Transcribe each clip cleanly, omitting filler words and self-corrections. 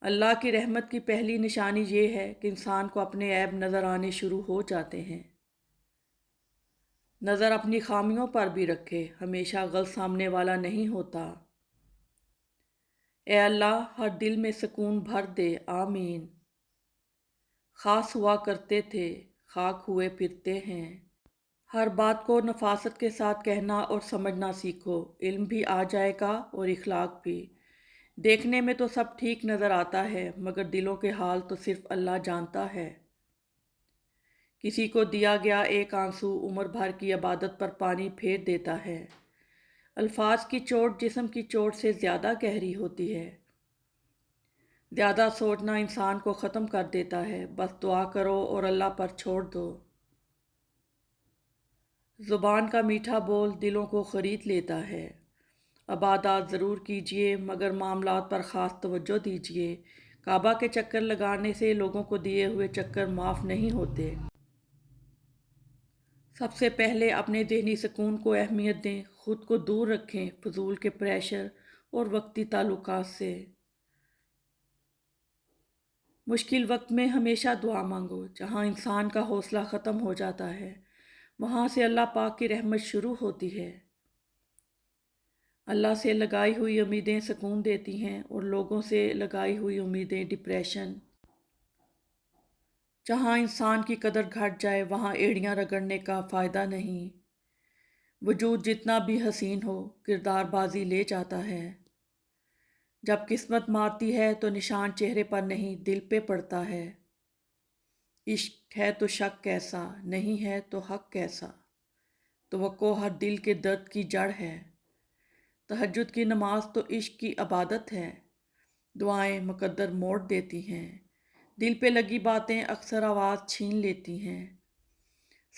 اللہ کی رحمت کی پہلی نشانی یہ ہے کہ انسان کو اپنے عیب نظر آنے شروع ہو جاتے ہیں۔ نظر اپنی خامیوں پر بھی رکھے، ہمیشہ غلط سامنے والا نہیں ہوتا۔ اے اللہ ہر دل میں سکون بھر دے، آمین۔ خاص ہوا کرتے تھے، خاک ہوئے پھرتے ہیں۔ ہر بات کو نفاست کے ساتھ کہنا اور سمجھنا سیکھو، علم بھی آ جائے گا اور اخلاق بھی۔ دیکھنے میں تو سب ٹھیک نظر آتا ہے، مگر دلوں کے حال تو صرف اللہ جانتا ہے۔ کسی کو دیا گیا ایک آنسو عمر بھر کی عبادت پر پانی پھیر دیتا ہے۔ الفاظ کی چوٹ جسم کی چوٹ سے زیادہ گہری ہوتی ہے۔ زیادہ سوچنا انسان کو ختم کر دیتا ہے، بس دعا کرو اور اللہ پر چھوڑ دو۔ زبان کا میٹھا بول دلوں کو خرید لیتا ہے۔ عبادات ضرور کیجیے مگر معاملات پر خاص توجہ دیجیے۔ کعبہ کے چکر لگانے سے لوگوں کو دیے ہوئے چکر معاف نہیں ہوتے۔ سب سے پہلے اپنے ذہنی سکون کو اہمیت دیں، خود کو دور رکھیں فضول کے پریشر اور وقتی تعلقات سے۔ مشکل وقت میں ہمیشہ دعا مانگو، جہاں انسان کا حوصلہ ختم ہو جاتا ہے وہاں سے اللہ پاک کی رحمت شروع ہوتی ہے۔ اللہ سے لگائی ہوئی امیدیں سکون دیتی ہیں اور لوگوں سے لگائی ہوئی امیدیں ڈپریشن۔ جہاں انسان کی قدر گھٹ جائے وہاں ایڑیاں رگڑنے کا فائدہ نہیں۔ وجود جتنا بھی حسین ہو، کردار بازی لے جاتا ہے۔ جب قسمت مارتی ہے تو نشان چہرے پر نہیں دل پہ پڑتا ہے۔ عشق ہے تو شک کیسا، نہیں ہے تو حق کیسا۔ توقع ہر دل کے درد کی جڑ ہے۔ تہجد کی نماز تو عشق کی عبادت ہے۔ دعائیں مقدر موڑ دیتی ہیں۔ دل پہ لگی باتیں اکثر آواز چھین لیتی ہیں۔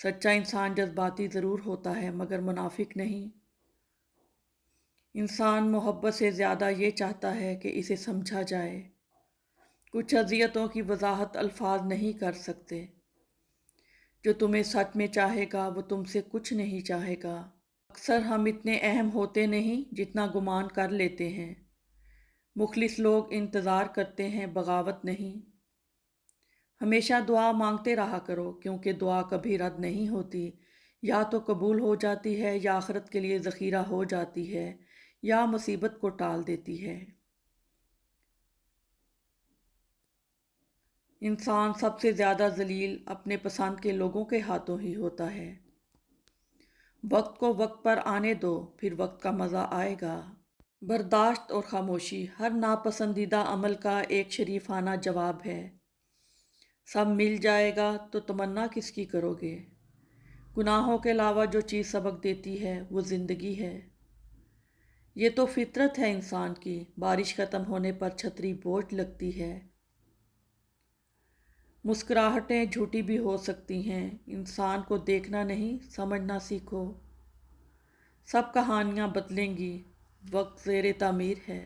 سچا انسان جذباتی ضرور ہوتا ہے مگر منافق نہیں۔ انسان محبت سے زیادہ یہ چاہتا ہے کہ اسے سمجھا جائے۔ کچھ اذیتوں کی وضاحت الفاظ نہیں کر سکتے۔ جو تمہیں سچ میں چاہے گا وہ تم سے کچھ نہیں چاہے گا۔ اکثر ہم اتنے اہم ہوتے نہیں جتنا گمان کر لیتے ہیں۔ مخلص لوگ انتظار کرتے ہیں، بغاوت نہیں۔ ہمیشہ دعا مانگتے رہا کرو کیونکہ دعا کبھی رد نہیں ہوتی۔ یا تو قبول ہو جاتی ہے یا آخرت کے لیے ذخیرہ ہو جاتی ہے یا مصیبت کو ٹال دیتی ہے۔ انسان سب سے زیادہ ذلیل اپنے پسند کے لوگوں کے ہاتھوں ہی ہوتا ہے۔ وقت کو وقت پر آنے دو، پھر وقت کا مزہ آئے گا۔ برداشت اور خاموشی ہر ناپسندیدہ عمل کا ایک شریفانہ جواب ہے۔ سب مل جائے گا تو تمنا کس کی کرو گے؟ گناہوں کے علاوہ جو چیز سبق دیتی ہے وہ زندگی ہے۔ یہ تو فطرت ہے انسان کی، بارش ختم ہونے پر چھتری بوجھ لگتی ہے۔ مسکراہٹیں جھوٹی بھی ہو سکتی ہیں، انسان کو دیکھنا نہیں سمجھنا سیکھو۔ سب کہانیاں بدلیں گی، وقت زیر تعمیر ہے۔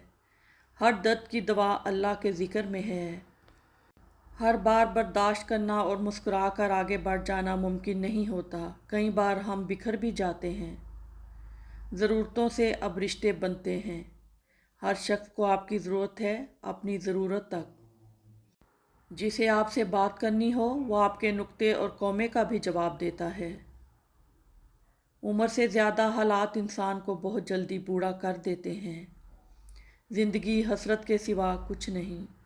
ہر درد کی دوا اللہ کے ذکر میں ہے۔ ہر بار برداشت کرنا اور مسکرا کر آگے بڑھ جانا ممکن نہیں ہوتا۔ کئی بار ہم بکھر بھی جاتے ہیں۔ ضرورتوں سے اب رشتے بنتے ہیں۔ ہر شخص کو آپ کی ضرورت ہے، اپنی ضرورت تک۔ جسے آپ سے بات کرنی ہو وہ آپ کے نکتے اور قومے کا بھی جواب دیتا ہے۔ عمر سے زیادہ حالات انسان کو بہت جلدی بوڑھا کر دیتے ہیں۔ زندگی حسرت کے سوا کچھ نہیں۔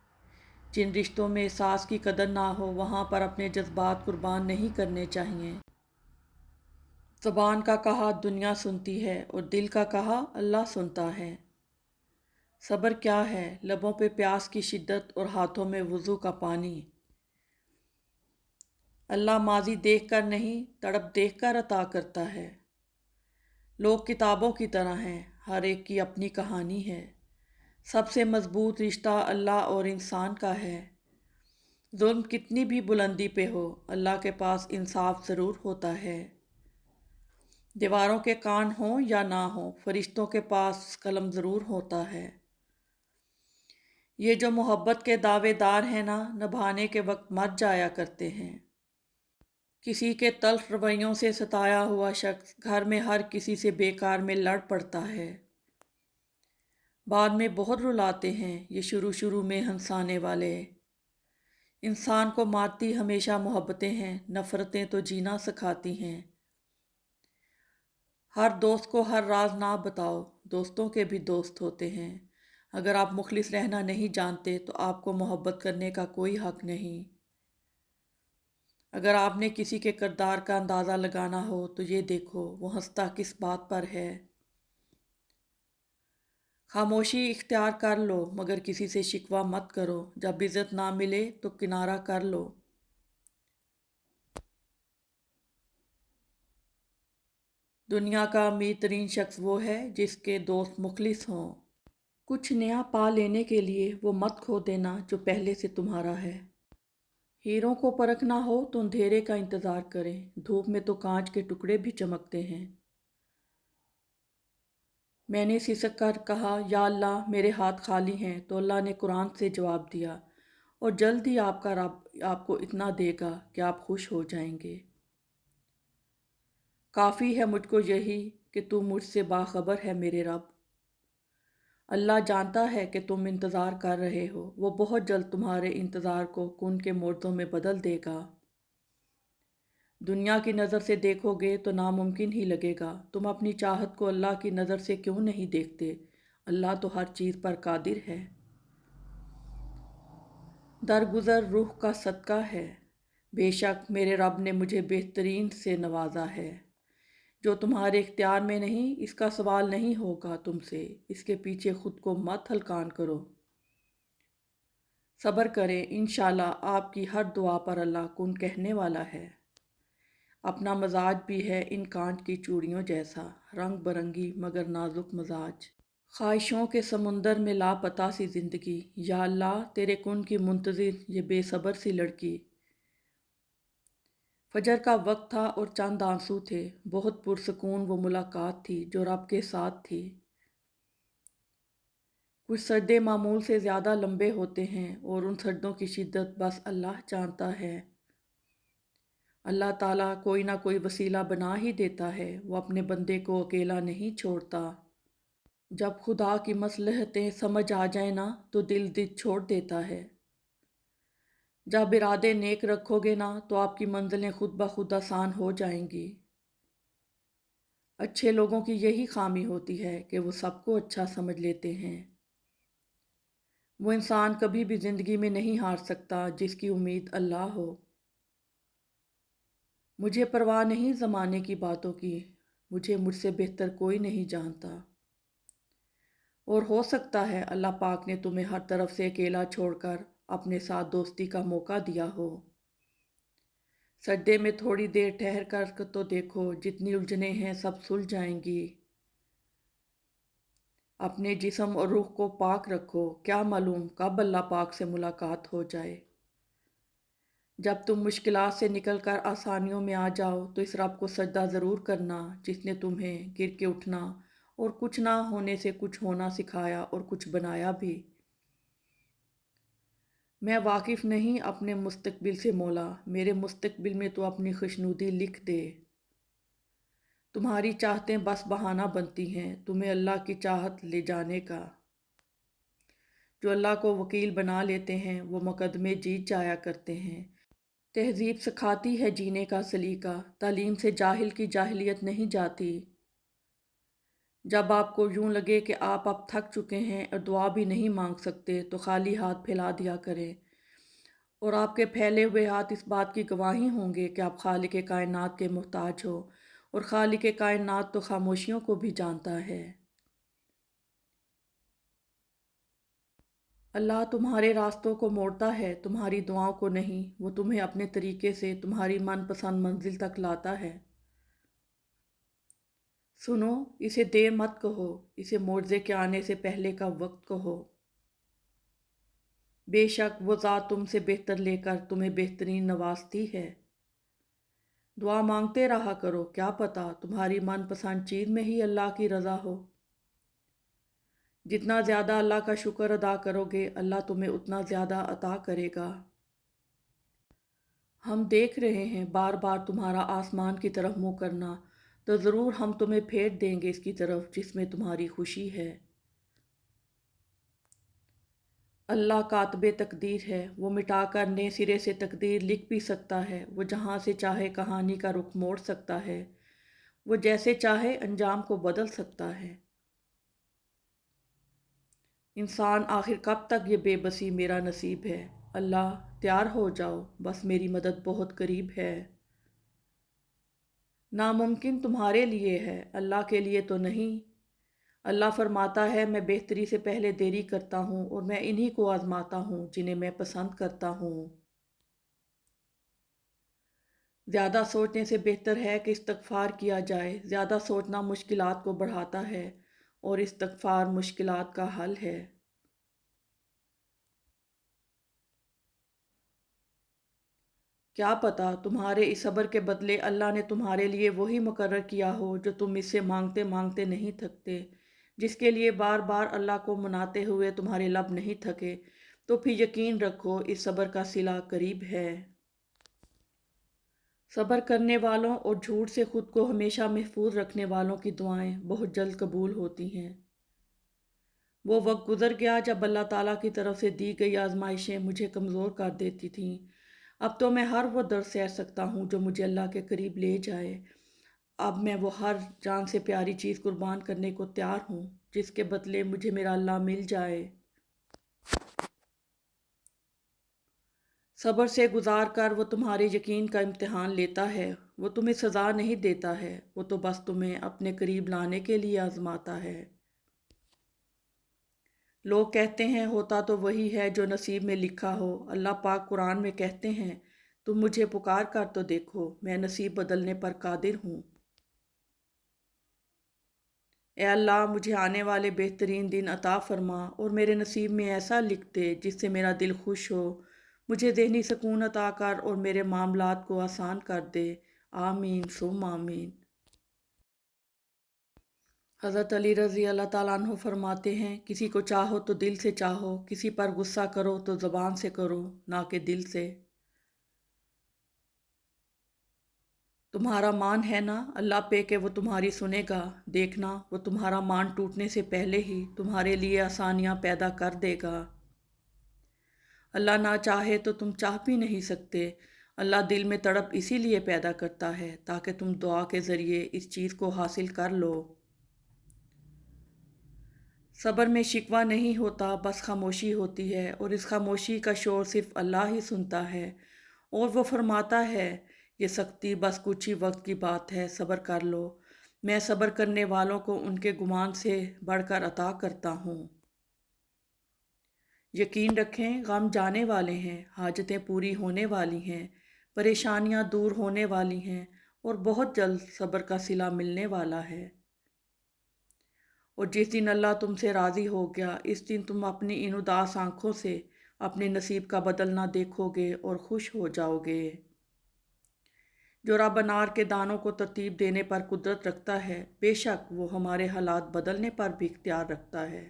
جن رشتوں میں احساس کی قدر نہ ہو وہاں پر اپنے جذبات قربان نہیں کرنے چاہیے۔ زبان کا کہا دنیا سنتی ہے اور دل کا کہا اللہ سنتا ہے۔ صبر کیا ہے؟ لبوں پہ پیاس کی شدت اور ہاتھوں میں وضو کا پانی۔ اللہ ماضی دیکھ کر نہیں، تڑپ دیکھ کر عطا کرتا ہے۔ لوگ کتابوں کی طرح ہیں، ہر ایک کی اپنی کہانی ہے۔ سب سے مضبوط رشتہ اللہ اور انسان کا ہے۔ ظلم کتنی بھی بلندی پہ ہو، اللہ کے پاس انصاف ضرور ہوتا ہے۔ دیواروں کے کان ہوں یا نہ ہوں، فرشتوں کے پاس قلم ضرور ہوتا ہے۔ یہ جو محبت کے دعوے دار ہیں نا، نبھانے کے وقت مر جایا کرتے ہیں۔ کسی کے تلخ رویوں سے ستایا ہوا شخص گھر میں ہر کسی سے بیکار میں لڑ پڑتا ہے۔ بعد میں بہت رلاتے ہیں یہ شروع شروع میں ہنسانے والے۔ انسان کو مارتی ہمیشہ محبتیں ہیں، نفرتیں تو جینا سکھاتی ہیں۔ ہر دوست کو ہر راز نہ بتاؤ، دوستوں کے بھی دوست ہوتے ہیں۔ اگر آپ مخلص رہنا نہیں جانتے تو آپ کو محبت کرنے کا کوئی حق نہیں۔ اگر آپ نے کسی کے کردار کا اندازہ لگانا ہو تو یہ دیکھو وہ ہنستا کس بات پر ہے۔ خاموشی اختیار کر لو مگر کسی سے شکوہ مت کرو، جب عزت نہ ملے تو کنارہ کر لو۔ دنیا کا امیر ترین شخص وہ ہے جس کے دوست مخلص ہوں۔ کچھ نیا پا لینے کے لیے وہ مت کھو دینا جو پہلے سے تمہارا ہے۔ ہیروں کو پرکھنا ہو تو اندھیرے کا انتظار کریں، دھوپ میں تو کانچ کے ٹکڑے بھی چمکتے ہیں۔ میں نے سسک کر کہا یا اللہ میرے ہاتھ خالی ہیں، تو اللہ نے قرآن سے جواب دیا، اور جلد ہی آپ کا رب آپ کو اتنا دے گا کہ آپ خوش ہو جائیں گے۔ کافی ہے مجھ کو یہی کہ تو مجھ سے باخبر ہے میرے رب۔ اللہ جانتا ہے کہ تم انتظار کر رہے ہو، وہ بہت جلد تمہارے انتظار کو کن کے موڑوں میں بدل دے گا۔ دنیا کی نظر سے دیکھو گے تو ناممکن ہی لگے گا۔ تم اپنی چاہت کو اللہ کی نظر سے کیوں نہیں دیکھتے؟ اللہ تو ہر چیز پر قادر ہے۔ درگزر روح کا صدقہ ہے، بے شک میرے رب نے مجھے بہترین سے نوازا ہے۔ جو تمہارے اختیار میں نہیں اس کا سوال نہیں ہوگا تم سے، اس کے پیچھے خود کو مت ہلکان کرو۔ صبر کریں، انشاءاللہ آپ کی ہر دعا پر اللہ کن کہنے والا ہے۔ اپنا مزاج بھی ہے ان کانچ کی چوڑیوں جیسا، رنگ برنگی مگر نازک مزاج۔ خواہشوں کے سمندر میں لاپتہ سی زندگی، یا اللہ تیرے کن کی منتظر یہ بے صبر سی لڑکی۔ فجر کا وقت تھا اور چند آنسو تھے، بہت پرسکون وہ ملاقات تھی جو رب کے ساتھ تھی۔ کچھ سردے معمول سے زیادہ لمبے ہوتے ہیں اور ان سردوں کی شدت بس اللہ جانتا ہے۔ اللہ تعالیٰ کوئی نہ کوئی وسیلہ بنا ہی دیتا ہے، وہ اپنے بندے کو اکیلا نہیں چھوڑتا۔ جب خدا کی مصلحتیں سمجھ آ جائیں نا تو دل ضد چھوڑ دیتا ہے۔ جب ارادے نیک رکھو گے نا تو آپ کی منزلیں خود بخود آسان ہو جائیں گی۔ اچھے لوگوں کی یہی خامی ہوتی ہے کہ وہ سب کو اچھا سمجھ لیتے ہیں۔ وہ انسان کبھی بھی زندگی میں نہیں ہار سکتا جس کی امید اللہ ہو۔ مجھے پرواہ نہیں زمانے کی باتوں کی، مجھ سے بہتر کوئی نہیں جانتا۔ اور ہو سکتا ہے اللہ پاک نے تمہیں ہر طرف سے اکیلا چھوڑ کر اپنے ساتھ دوستی کا موقع دیا ہو۔ سردے میں تھوڑی دیر ٹھہر کر تو دیکھو، جتنی الجھنیں ہیں سب سلجھ جائیں گی۔ اپنے جسم اور روح کو پاک رکھو، کیا معلوم کب اللہ پاک سے ملاقات ہو جائے۔ جب تم مشکلات سے نکل کر آسانیوں میں آ جاؤ تو اس رب کو سجدہ ضرور کرنا جس نے تمہیں گر کے اٹھنا اور کچھ نہ ہونے سے کچھ ہونا سکھایا اور کچھ بنایا بھی۔ میں واقف نہیں اپنے مستقبل سے مولا، میرے مستقبل میں تو اپنی خوشنودی لکھ دے۔ تمہاری چاہتیں بس بہانہ بنتی ہیں تمہیں اللہ کی چاہت لے جانے کا۔ جو اللہ کو وکیل بنا لیتے ہیں وہ مقدمے جیت جایا کرتے ہیں۔ تہذیب سکھاتی ہے جینے کا سلیقہ، تعلیم سے جاہل کی جاہلیت نہیں جاتی۔ جب آپ کو یوں لگے کہ آپ اب تھک چکے ہیں اور دعا بھی نہیں مانگ سکتے تو خالی ہاتھ پھیلا دیا کریں، اور آپ کے پھیلے ہوئے ہاتھ اس بات کی گواہی ہوں گے کہ آپ خالق کائنات کے محتاج ہو، اور خالق کائنات تو خاموشیوں کو بھی جانتا ہے۔ اللہ تمہارے راستوں کو موڑتا ہے، تمہاری دعاؤں کو نہیں۔ وہ تمہیں اپنے طریقے سے تمہاری من پسند منزل تک لاتا ہے۔ سنو، اسے دیر مت کہو، اسے معجزے کے آنے سے پہلے کا وقت کہو۔ بے شک وہ ذات تم سے بہتر لے کر تمہیں بہترین نوازتی ہے۔ دعا مانگتے رہا کرو، کیا پتہ تمہاری من پسند چیز میں ہی اللہ کی رضا ہو۔ جتنا زیادہ اللہ کا شکر ادا کرو گے اللہ تمہیں اتنا زیادہ عطا کرے گا۔ ہم دیکھ رہے ہیں بار بار تمہارا آسمان کی طرف منہ کرنا، تو ضرور ہم تمہیں پھیر دیں گے اس کی طرف جس میں تمہاری خوشی ہے۔ اللہ کاتب تقدیر ہے، وہ مٹا کر نئے سرے سے تقدیر لکھ بھی سکتا ہے، وہ جہاں سے چاہے کہانی کا رخ موڑ سکتا ہے، وہ جیسے چاہے انجام کو بدل سکتا ہے۔ انسان آخر کب تک یہ بے بسی میرا نصیب ہے، اللہ تیار ہو جاؤ، بس میری مدد بہت قریب ہے۔ ناممکن تمہارے لیے ہے، اللہ کے لیے تو نہیں۔ اللہ فرماتا ہے میں بہتری سے پہلے دیری کرتا ہوں اور میں انہی کو آزماتا ہوں جنہیں میں پسند کرتا ہوں۔ زیادہ سوچنے سے بہتر ہے کہ استغفار کیا جائے، زیادہ سوچنا مشکلات کو بڑھاتا ہے اور استغفار مشکلات کا حل ہے۔ کیا پتہ تمہارے اس صبر کے بدلے اللہ نے تمہارے لیے وہی مقرر کیا ہو جو تم اس سے مانگتے مانگتے نہیں تھکتے، جس کے لیے بار بار اللہ کو مناتے ہوئے تمہارے لب نہیں تھکے، تو پھر یقین رکھو اس صبر کا صلہ قریب ہے۔ صبر کرنے والوں اور جھوٹ سے خود کو ہمیشہ محفوظ رکھنے والوں کی دعائیں بہت جلد قبول ہوتی ہیں۔ وہ وقت گزر گیا جب اللہ تعالیٰ کی طرف سے دی گئی آزمائشیں مجھے کمزور کر دیتی تھیں۔ اب تو میں ہر وہ درد سہ سکتا ہوں جو مجھے اللہ کے قریب لے جائے۔ اب میں وہ ہر جان سے پیاری چیز قربان کرنے کو تیار ہوں جس کے بدلے مجھے میرا اللہ مل جائے۔ صبر سے گزار کر وہ تمہارے یقین کا امتحان لیتا ہے، وہ تمہیں سزا نہیں دیتا ہے، وہ تو بس تمہیں اپنے قریب لانے کے لیے آزماتا ہے۔ لوگ کہتے ہیں ہوتا تو وہی ہے جو نصیب میں لکھا ہو، اللہ پاک قرآن میں کہتے ہیں تم مجھے پکار کر تو دیکھو، میں نصیب بدلنے پر قادر ہوں۔ اے اللہ مجھے آنے والے بہترین دن عطا فرما اور میرے نصیب میں ایسا لکھ دے جس سے میرا دل خوش ہو، مجھے ذہنی سکون عطا کر اور میرے معاملات کو آسان کر دے۔ آمین ثم آمین۔ حضرت علی رضی اللہ تعالیٰ عنہ فرماتے ہیں کسی کو چاہو تو دل سے چاہو، کسی پر غصہ کرو تو زبان سے کرو، نہ کہ دل سے۔ تمہارا مان ہے نا اللہ پہ کہ وہ تمہاری سنے گا، دیکھنا وہ تمہارا مان ٹوٹنے سے پہلے ہی تمہارے لیے آسانیاں پیدا کر دے گا۔ اللہ نہ چاہے تو تم چاہ بھی نہیں سکتے، اللہ دل میں تڑپ اسی لیے پیدا کرتا ہے تاکہ تم دعا کے ذریعے اس چیز کو حاصل کر لو۔ صبر میں شکوہ نہیں ہوتا، بس خاموشی ہوتی ہے، اور اس خاموشی کا شور صرف اللہ ہی سنتا ہے، اور وہ فرماتا ہے یہ سختی بس کچھ ہی وقت کی بات ہے، صبر کر لو، میں صبر کرنے والوں کو ان کے گمان سے بڑھ کر عطا کرتا ہوں۔ یقین رکھیں غم جانے والے ہیں، حاجتیں پوری ہونے والی ہیں، پریشانیاں دور ہونے والی ہیں، اور بہت جلد صبر کا صلہ ملنے والا ہے۔ اور جس دن اللہ تم سے راضی ہو گیا، اس دن تم اپنی ان اداس آنکھوں سے اپنے نصیب کا بدلنا دیکھو گے اور خوش ہو جاؤ گے۔ جو رب انار کے دانوں کو ترتیب دینے پر قدرت رکھتا ہے، بے شک وہ ہمارے حالات بدلنے پر بھی اختیار رکھتا ہے۔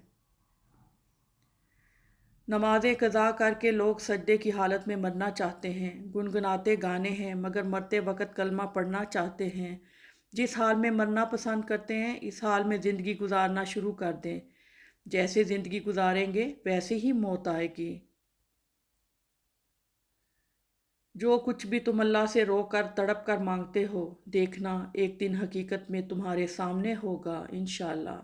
نمازیں قضا کر کے لوگ سجدے کی حالت میں مرنا چاہتے ہیں، گنگناتے گانے ہیں، مگر مرتے وقت کلمہ پڑھنا چاہتے ہیں۔ جس حال میں مرنا پسند کرتے ہیں اس حال میں زندگی گزارنا شروع کر دیں، جیسے زندگی گزاریں گے ویسے ہی موت آئے گی۔ جو کچھ بھی تم اللہ سے رو کر تڑپ کر مانگتے ہو، دیکھنا ایک دن حقیقت میں تمہارے سامنے ہوگا انشاءاللہ۔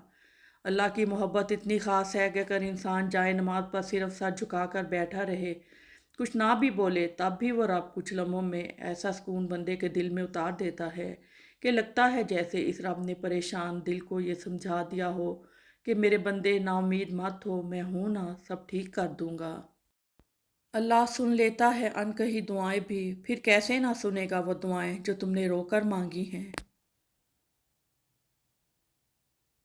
اللہ کی محبت اتنی خاص ہے کہ اگر انسان جائے نماز پر صرف سر جھکا کر بیٹھا رہے، کچھ نہ بھی بولے، تب بھی وہ رب کچھ لمحوں میں ایسا سکون بندے کے دل میں اتار دیتا ہے کہ لگتا ہے جیسے اس رب نے پریشان دل کو یہ سمجھا دیا ہو کہ میرے بندے نا امید مت ہو، میں ہوں نا، سب ٹھیک کر دوں گا۔ اللہ سن لیتا ہے ان کہی دعائیں بھی، پھر کیسے نہ سنے گا وہ دعائیں جو تم نے رو کر مانگی ہیں۔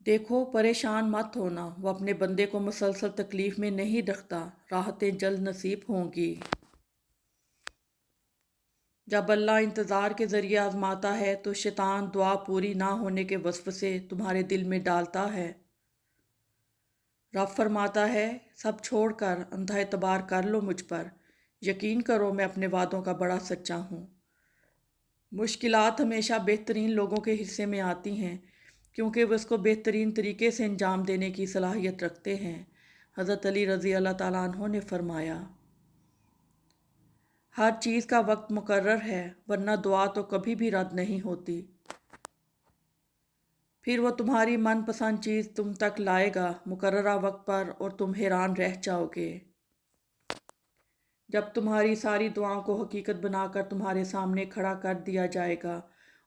دیکھو پریشان مت ہونا، وہ اپنے بندے کو مسلسل تکلیف میں نہیں رکھتا، راحتیں جلد نصیب ہوں گی۔ جب اللہ انتظار کے ذریعے آزماتا ہے تو شیطان دعا پوری نہ ہونے کے وسوسے تمہارے دل میں ڈالتا ہے۔ رب فرماتا ہے سب چھوڑ کر اندھا اعتبار کر لو مجھ پر، یقین کرو میں اپنے وعدوں کا بڑا سچا ہوں۔ مشکلات ہمیشہ بہترین لوگوں کے حصے میں آتی ہیں کیونکہ وہ اس کو بہترین طریقے سے انجام دینے کی صلاحیت رکھتے ہیں۔ حضرت علی رضی اللہ تعالیٰ عنہ نے فرمایا، ہر چیز کا وقت مقرر ہے، ورنہ دعا تو کبھی بھی رد نہیں ہوتی۔ پھر وہ تمہاری من پسند چیز تم تک لائے گا مقررہ وقت پر، اور تم حیران رہ جاؤ گے جب تمہاری ساری دعاؤں کو حقیقت بنا کر تمہارے سامنے کھڑا کر دیا جائے گا،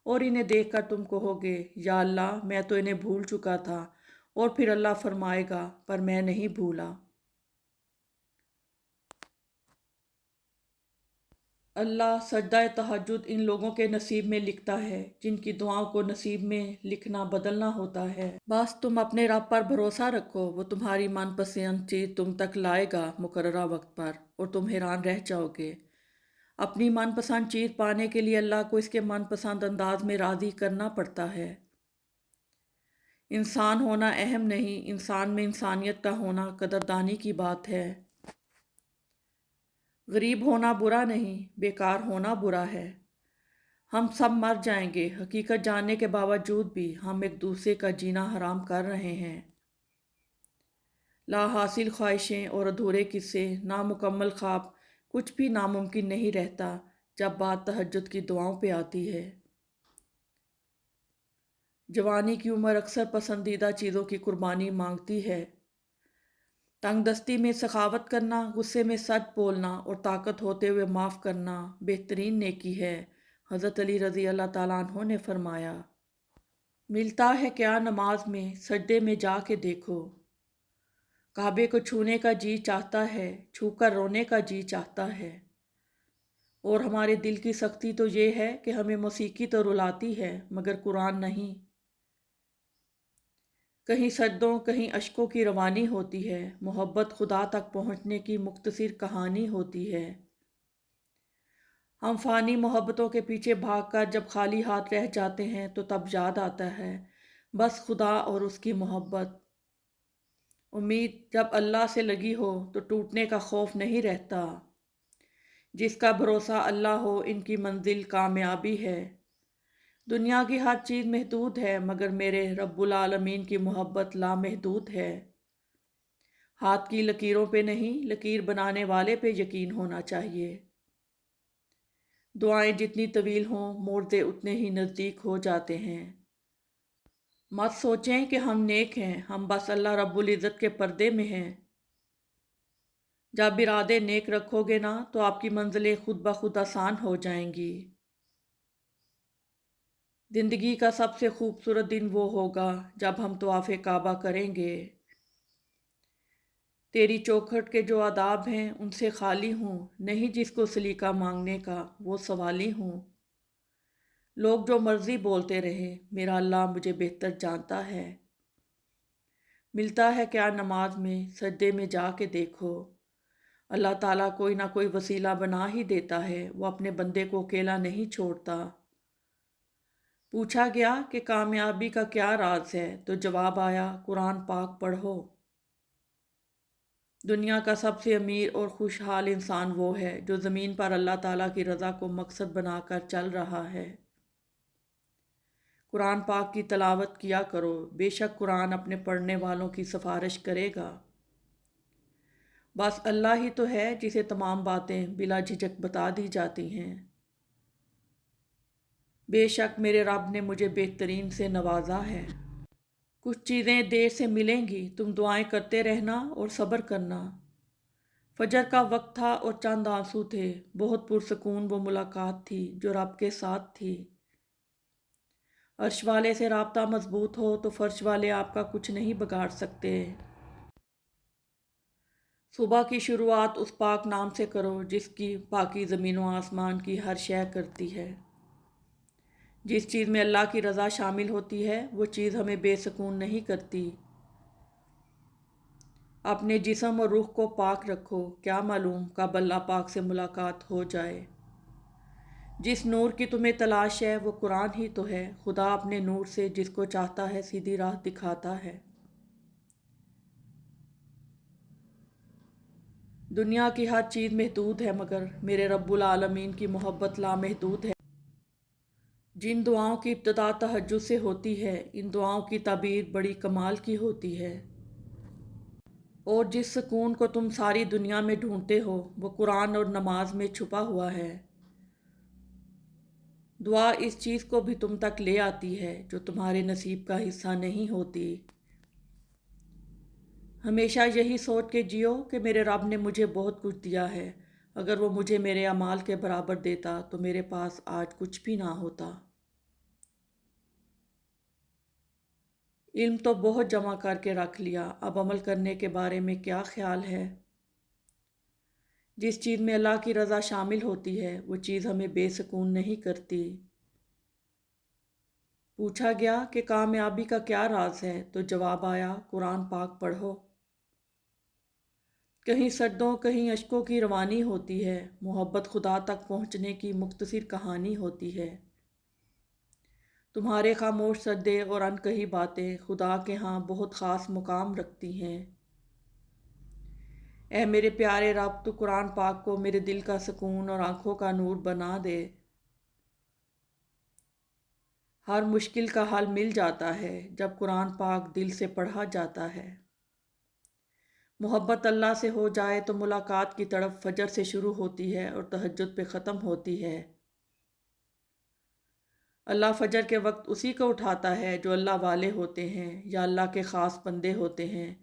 اور انہیں دیکھ کر تم کہو گے، یا اللہ میں تو انہیں بھول چکا تھا، اور پھر اللہ فرمائے گا، پر میں نہیں بھولا۔ اللہ سجدہ تہجد ان لوگوں کے نصیب میں لکھتا ہے جن کی دعاؤں کو نصیب میں لکھنا بدلنا ہوتا ہے۔ بس تم اپنے رب پر بھروسہ رکھو، وہ تمہاری من پسند چیز تم تک لائے گا مقررہ وقت پر، اور تم حیران رہ جاؤ گے۔ اپنی من پسند چیز پانے کے لیے اللہ کو اس کے من پسند انداز میں راضی کرنا پڑتا ہے۔ انسان ہونا اہم نہیں، انسان میں انسانیت کا ہونا قدردانی کی بات ہے۔ غریب ہونا برا نہیں، بیکار ہونا برا ہے۔ ہم سب مر جائیں گے، حقیقت جاننے کے باوجود بھی ہم ایک دوسرے کا جینا حرام کر رہے ہیں۔ لا حاصل خواہشیں اور ادھورے قصے، نامکمل خواب، کچھ بھی ناممکن نہیں رہتا جب بات تہجد کی دعاؤں پہ آتی ہے۔ جوانی کی عمر اکثر پسندیدہ چیزوں کی قربانی مانگتی ہے۔ تنگ دستی میں سخاوت کرنا، غصے میں سچ بولنا، اور طاقت ہوتے ہوئے معاف کرنا بہترین نیکی ہے۔ حضرت علی رضی اللہ تعالیٰ عنہ نے فرمایا، ملتا ہے کیا نماز میں، سجدے میں جا کے دیکھو۔ کعبے کو چھونے کا جی چاہتا ہے، چھو کر رونے کا جی چاہتا ہے۔ اور ہمارے دل کی سختی تو یہ ہے کہ ہمیں موسیقی تو رلاتی ہے مگر قرآن نہیں۔ کہیں سجدوں کہیں اشکوں کی روانی ہوتی ہے، محبت خدا تک پہنچنے کی مختصر کہانی ہوتی ہے۔ ہم فانی محبتوں کے پیچھے بھاگ کر جب خالی ہاتھ رہ جاتے ہیں تو تب یاد آتا ہے بس خدا اور اس کی محبت۔ امید جب اللہ سے لگی ہو تو ٹوٹنے کا خوف نہیں رہتا۔ جس کا بھروسہ اللہ ہو ان کی منزل کامیابی ہے۔ دنیا کی ہر چیز محدود ہے مگر میرے رب العالمین کی محبت لامحدود ہے۔ ہاتھ کی لکیروں پہ نہیں، لکیر بنانے والے پہ یقین ہونا چاہیے۔ دعائیں جتنی طویل ہوں، موردے اتنے ہی نزدیک ہو جاتے ہیں۔ مت سوچیں کہ ہم نیک ہیں، ہم بس اللہ رب العزت کے پردے میں ہیں۔ جب ارادے نیک رکھو گے نا تو آپ کی منزلیں خود بخود آسان ہو جائیں گی۔ زندگی کا سب سے خوبصورت دن وہ ہوگا جب ہم طواف کعبہ کریں گے۔ تیری چوکھٹ کے جو آداب ہیں ان سے خالی ہوں، نہیں جس کو سلیقہ مانگنے کا وہ سوالی ہوں۔ لوگ جو مرضی بولتے رہے، میرا اللہ مجھے بہتر جانتا ہے۔ ملتا ہے کیا نماز میں، سجدے میں جا کے دیکھو۔ اللہ تعالیٰ کوئی نہ کوئی وسیلہ بنا ہی دیتا ہے، وہ اپنے بندے کو اکیلا نہیں چھوڑتا۔ پوچھا گیا کہ کامیابی کا کیا راز ہے تو جواب آیا، قرآن پاک پڑھو۔ دنیا کا سب سے امیر اور خوشحال انسان وہ ہے جو زمین پر اللہ تعالیٰ کی رضا کو مقصد بنا کر چل رہا ہے۔ قرآن پاک کی تلاوت کیا کرو، بے شک قرآن اپنے پڑھنے والوں کی سفارش کرے گا۔ بس اللہ ہی تو ہے جسے تمام باتیں بلا جھجک بتا دی جاتی ہیں۔ بے شک میرے رب نے مجھے بہترین سے نوازا ہے۔ کچھ چیزیں دیر سے ملیں گی، تم دعائیں کرتے رہنا اور صبر کرنا۔ فجر کا وقت تھا اور چند آنسو تھے، بہت پرسکون وہ ملاقات تھی جو رب کے ساتھ تھی۔ عرش والے سے رابطہ مضبوط ہو تو فرش والے آپ کا کچھ نہیں بگاڑ سکتے۔ صبح کی شروعات اس پاک نام سے کرو جس کی پاکی زمین و آسمان کی ہر شے کرتی ہے۔ جس چیز میں اللہ کی رضا شامل ہوتی ہے وہ چیز ہمیں بے سکون نہیں کرتی۔ اپنے جسم اور روح کو پاک رکھو، کیا معلوم کب اللہ پاک سے ملاقات ہو جائے۔ جس نور کی تمہیں تلاش ہے وہ قرآن ہی تو ہے، خدا اپنے نور سے جس کو چاہتا ہے سیدھی راہ دکھاتا ہے۔ دنیا کی ہر چیز محدود ہے مگر میرے رب العالمین کی محبت لامحدود ہے۔ جن دعاؤں کی ابتدا تہجد سے ہوتی ہے، ان دعاؤں کی تعبیر بڑی کمال کی ہوتی ہے۔ اور جس سکون کو تم ساری دنیا میں ڈھونڈتے ہو وہ قرآن اور نماز میں چھپا ہوا ہے۔ دعا اس چیز کو بھی تم تک لے آتی ہے جو تمہارے نصیب کا حصہ نہیں ہوتی۔ ہمیشہ یہی سوچ کے جیو کہ میرے رب نے مجھے بہت کچھ دیا ہے، اگر وہ مجھے میرے اعمال کے برابر دیتا تو میرے پاس آج کچھ بھی نہ ہوتا۔ علم تو بہت جمع کر کے رکھ لیا، اب عمل کرنے کے بارے میں کیا خیال ہے؟ جس چیز میں اللہ کی رضا شامل ہوتی ہے وہ چیز ہمیں بے سکون نہیں کرتی۔ پوچھا گیا کہ کامیابی کا کیا راز ہے تو جواب آیا، قرآن پاک پڑھو۔ کہیں سردوں کہیں اشکوں کی روانی ہوتی ہے، محبت خدا تک پہنچنے کی مختصر کہانی ہوتی ہے۔ تمہارے خاموش سردے اور انکہی باتیں خدا کے ہاں بہت خاص مقام رکھتی ہیں۔ اے میرے پیارے رب، تو قرآن پاک کو میرے دل کا سکون اور آنکھوں کا نور بنا دے۔ ہر مشکل کا حل مل جاتا ہے جب قرآن پاک دل سے پڑھا جاتا ہے۔ محبت اللہ سے ہو جائے تو ملاقات کی تڑپ فجر سے شروع ہوتی ہے اور تہجد پہ ختم ہوتی ہے۔ اللہ فجر کے وقت اسی کو اٹھاتا ہے جو اللہ والے ہوتے ہیں یا اللہ کے خاص بندے ہوتے ہیں،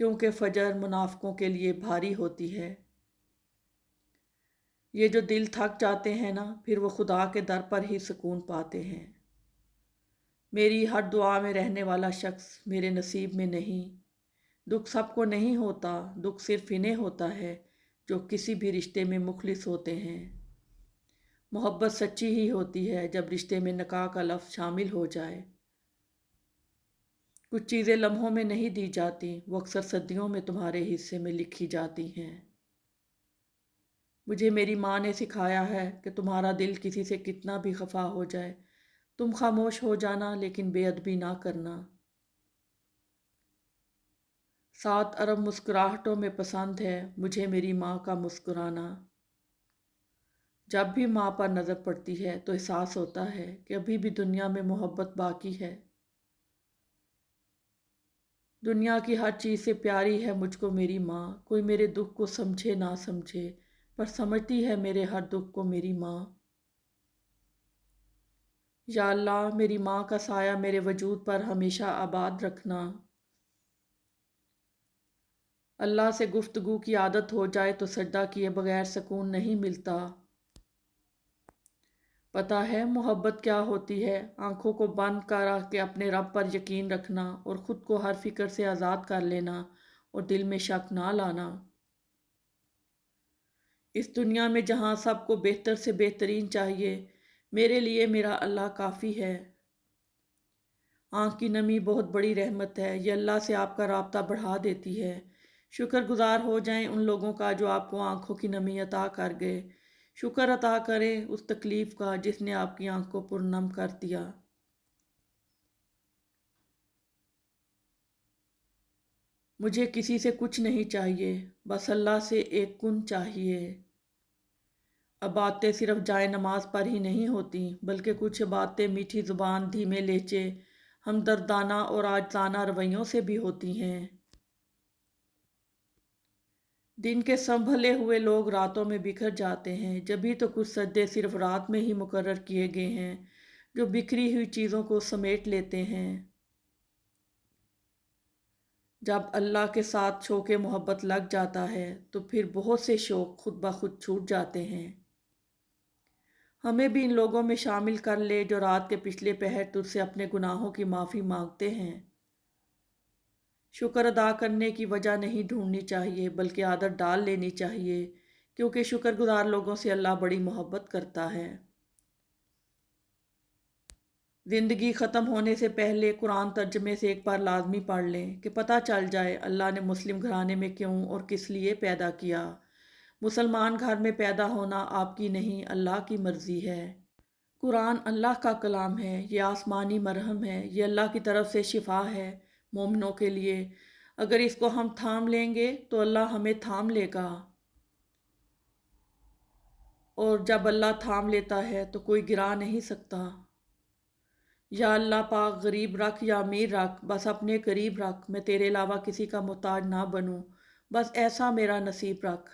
کیونکہ فجر منافقوں کے لیے بھاری ہوتی ہے۔ یہ جو دل تھک جاتے ہیں نا، پھر وہ خدا کے در پر ہی سکون پاتے ہیں۔ میری ہر دعا میں رہنے والا شخص میرے نصیب میں نہیں۔ دکھ سب کو نہیں ہوتا، دکھ صرف انہیں ہوتا ہے جو کسی بھی رشتے میں مخلص ہوتے ہیں۔ محبت سچی ہی ہوتی ہے جب رشتے میں نکاح کا لفظ شامل ہو جائے۔ کچھ چیزیں لمحوں میں نہیں دی جاتی، وہ اکثر صدیوں میں تمہارے حصے میں لکھی جاتی ہیں۔ مجھے میری ماں نے سکھایا ہے کہ تمہارا دل کسی سے کتنا بھی خفا ہو جائے، تم خاموش ہو جانا لیکن بے ادبی نہ کرنا۔ 7 ارب مسکراہٹوں میں پسند ہے مجھے میری ماں کا مسکرانا۔ جب بھی ماں پر نظر پڑتی ہے تو احساس ہوتا ہے کہ ابھی بھی دنیا میں محبت باقی ہے۔ دنیا کی ہر چیز سے پیاری ہے مجھ کو میری ماں، کوئی میرے دکھ کو سمجھے نہ سمجھے پر سمجھتی ہے میرے ہر دکھ کو میری ماں۔ یا اللہ، میری ماں کا سایہ میرے وجود پر ہمیشہ آباد رکھنا۔ اللہ سے گفتگو کی عادت ہو جائے تو سجدہ کیے بغیر سکون نہیں ملتا۔ پتہ ہے محبت کیا ہوتی ہے؟ آنکھوں کو بند کر کے اپنے رب پر یقین رکھنا اور خود کو ہر فکر سے آزاد کر لینا اور دل میں شک نہ لانا۔ اس دنیا میں جہاں سب کو بہتر سے بہترین چاہیے، میرے لیے میرا اللہ کافی ہے۔ آنکھ کی نمی بہت بڑی رحمت ہے، یہ اللہ سے آپ کا رابطہ بڑھا دیتی ہے۔ شکر گزار ہو جائیں ان لوگوں کا جو آپ کو آنکھوں کی نمی عطا کر گئے۔ شکر عطا کریں اس تکلیف کا جس نے آپ کی آنکھ کو پرنم کر دیا۔ مجھے کسی سے کچھ نہیں چاہیے، بس اللہ سے ایک کن چاہیے۔ اب باتیں صرف جائے نماز پر ہی نہیں ہوتی، بلکہ کچھ باتیں میٹھی زبان، دھیمے لہجے، ہمدردانہ اور عاجزانہ رویوں سے بھی ہوتی ہیں۔ دن کے سنبھلے ہوئے لوگ راتوں میں بکھر جاتے ہیں، جبھی تو کچھ سجدے صرف رات میں ہی مقرر کیے گئے ہیں جو بکھری ہوئی چیزوں کو سمیٹ لیتے ہیں۔ جب اللہ کے ساتھ شوق محبت لگ جاتا ہے تو پھر بہت سے شوق خود بخود چھوٹ جاتے ہیں۔ ہمیں بھی ان لوگوں میں شامل کر لے جو رات کے پچھلے پہر تجھ سے اپنے گناہوں کی معافی مانگتے ہیں۔ شکر ادا کرنے کی وجہ نہیں ڈھونڈنی چاہیے بلکہ عادت ڈال لینی چاہیے، کیونکہ شکر گزار لوگوں سے اللہ بڑی محبت کرتا ہے۔ زندگی ختم ہونے سے پہلے قرآن ترجمے سے ایک بار لازمی پڑھ لیں کہ پتہ چل جائے اللہ نے مسلم گھرانے میں کیوں اور کس لیے پیدا کیا۔ مسلمان گھر میں پیدا ہونا آپ کی نہیں، اللہ کی مرضی ہے۔ قرآن اللہ کا کلام ہے، یہ آسمانی مرہم ہے، یہ اللہ کی طرف سے شفا ہے مومنوں کے لیے۔ اگر اس کو ہم تھام لیں گے تو اللہ ہمیں تھام لے گا، اور جب اللہ تھام لیتا ہے تو کوئی گرا نہیں سکتا۔ یا اللہ پاک، غریب رکھ یا امیر رکھ، بس اپنے قریب رکھ، میں تیرے علاوہ کسی کا محتاج نہ بنوں، بس ایسا میرا نصیب رکھ۔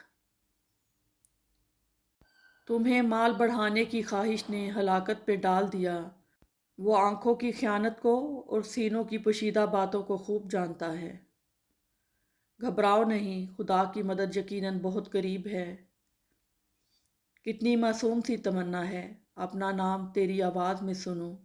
تمہیں مال بڑھانے کی خواہش نے ہلاکت پہ ڈال دیا، وہ آنکھوں کی خیانت کو اور سینوں کی پوشیدہ باتوں کو خوب جانتا ہے۔ گھبراؤ نہیں، خدا کی مدد یقیناً بہت قریب ہے۔ کتنی معصوم سی تمنا ہے، اپنا نام تیری آواز میں سنوں۔